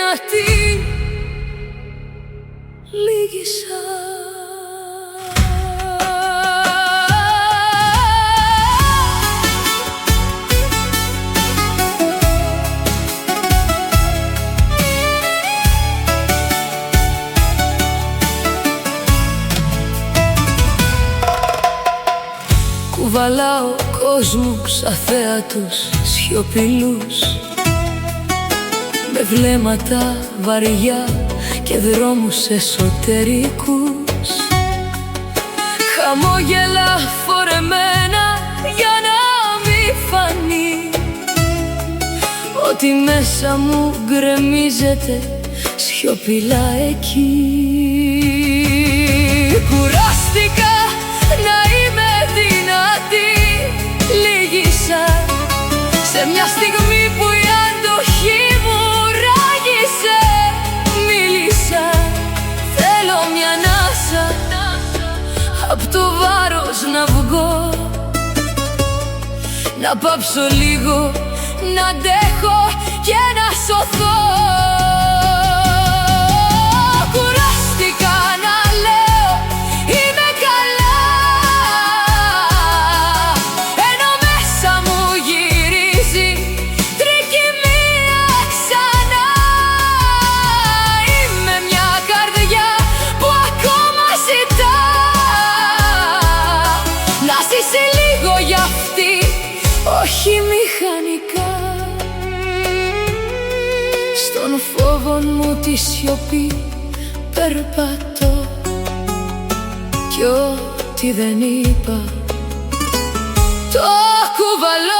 δυνατή, λύγησα. Κουβαλάω κόσμους αθέατους, σιωπηλούς, με βλέμματα βαριά και δρόμους εσωτερικούς, χαμόγελα φορεμένα για να μη φανεί ότι μέσα μου γκρεμίζεται σιωπηλά εκεί. Κουράστηκα να είμαι δυνατή, λύγησα σε μια στιγμή που η αντοχή μου ράγισε. Μίλησα, θέλω μια ανάσα, απ' το βάρος να βγω, να πάψω λίγο, να αντέχω και να σωθώ. Κουράστηκα να λέω είμαι καλά, ενώ μέσα μου γυρίζει τρικυμία ξανά. Είμαι μια καρδιά που ακόμα ζητά να ζήσει λίγο για αυτή, όχι μηχανικά. Στον φόβο μου τη σιωπή περπατώ, κι ό,τι δεν είπα το κουβαλώ.